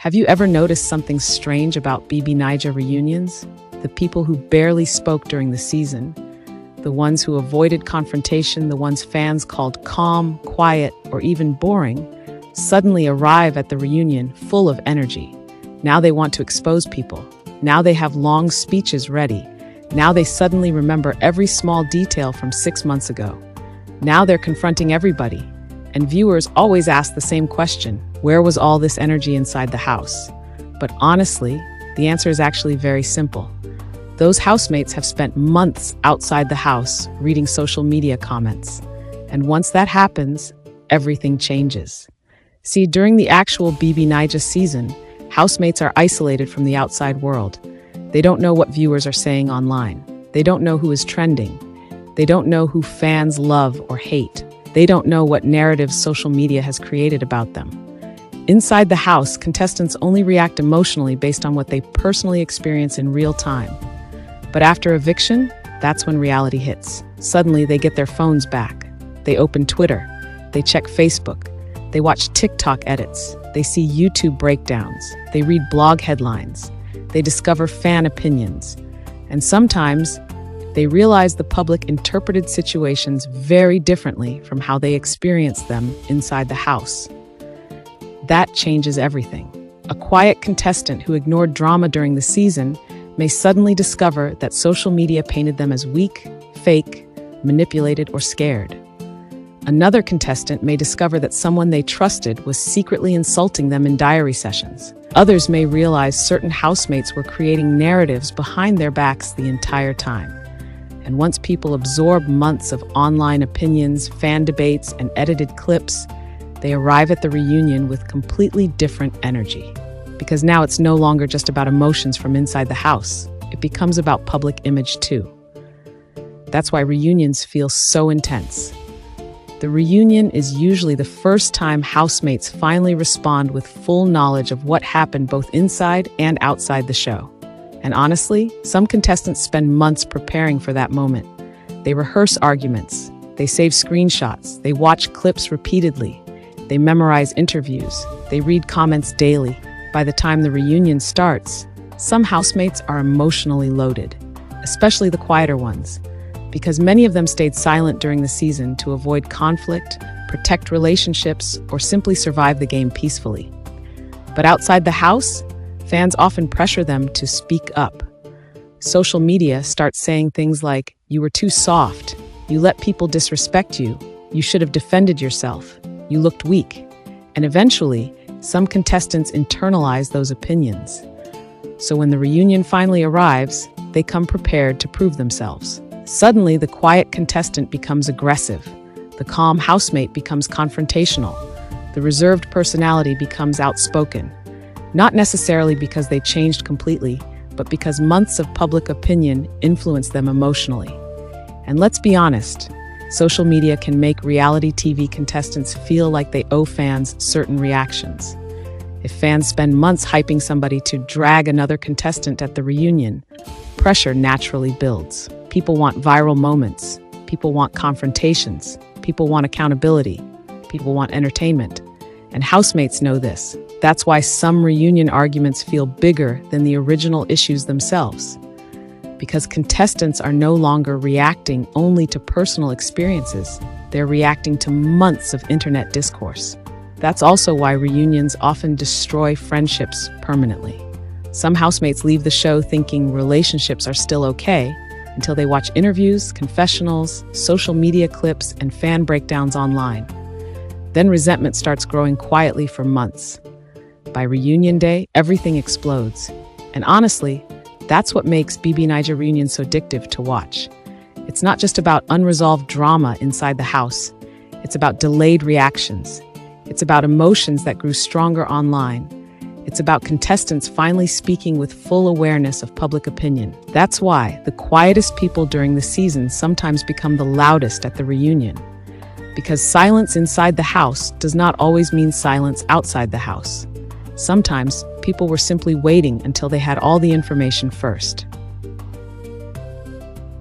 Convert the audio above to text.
Have you ever noticed something strange about BB reunions? The people who barely spoke during the season, the ones who avoided confrontation, the ones fans called calm, quiet, or even boring, suddenly arrive at the reunion full of energy. Now they want to expose people. Now they have long speeches ready. Now they suddenly remember every small detail from 6 months ago. Now they're confronting everybody. And viewers always ask the same question: where was all this energy inside the house? But honestly, the answer is actually very simple. Those housemates have spent months outside the house reading social media comments. And once that happens, everything changes. See, during the actual BB season, housemates are isolated from the outside world. They don't know what viewers are saying online. They don't know who is trending. They don't know who fans love or hate. They don't know what narratives social media has created about them. Inside the house, contestants only react emotionally based on what they personally experience in real time. But after eviction, that's when reality hits. Suddenly, they get their phones back. They open Twitter. They check Facebook. They watch TikTok edits. They see YouTube breakdowns. They read blog headlines. They discover fan opinions. And sometimes, they realize the public interpreted situations very differently from how they experienced them inside the house. That changes everything. A quiet contestant who ignored drama during the season may suddenly discover that social media painted them as weak, fake, manipulated, or scared. Another contestant may discover that someone they trusted was secretly insulting them in diary sessions. Others may realize certain housemates were creating narratives behind their backs the entire time. And once people absorb months of online opinions, fan debates, and edited clips, they arrive at the reunion with completely different energy. Because now it's no longer just about emotions from inside the house. It becomes about public image too. That's why reunions feel so intense. The reunion is usually the first time housemates finally respond with full knowledge of what happened both inside and outside the show. And honestly, some contestants spend months preparing for that moment. They rehearse arguments, they save screenshots, they watch clips repeatedly, they memorize interviews, they read comments daily. By the time the reunion starts, some housemates are emotionally loaded, especially the quieter ones, because many of them stayed silent during the season to avoid conflict, protect relationships, or simply survive the game peacefully. But outside the house, fans often pressure them to speak up. Social media starts saying things like, "You were too soft," "You let people disrespect you," "You should have defended yourself," "You looked weak." And eventually, some contestants internalize those opinions. So when the reunion finally arrives, they come prepared to prove themselves. Suddenly, the quiet contestant becomes aggressive. The calm housemate becomes confrontational. The reserved personality becomes outspoken. Not necessarily because they changed completely, but because months of public opinion influenced them emotionally. And let's be honest, social media can make reality TV contestants feel like they owe fans certain reactions. If fans spend months hyping somebody to drag another contestant at the reunion, pressure naturally builds. People want viral moments. People want confrontations. People want accountability. People want entertainment. And housemates know this. That's why some reunion arguments feel bigger than the original issues themselves. Because contestants are no longer reacting only to personal experiences, they're reacting to months of internet discourse. That's also why reunions often destroy friendships permanently. Some housemates leave the show thinking relationships are still okay until they watch interviews, confessionals, social media clips, and fan breakdowns online. Then resentment starts growing quietly for months. By reunion day, everything explodes. And honestly, that's what makes BB reunion so addictive to watch. It's not just about unresolved drama inside the house. It's about delayed reactions. It's about emotions that grew stronger online. It's about contestants finally speaking with full awareness of public opinion. That's why the quietest people during the season sometimes become the loudest at the reunion. Because silence inside the house does not always mean silence outside the house. Sometimes, people were simply waiting until they had all the information first.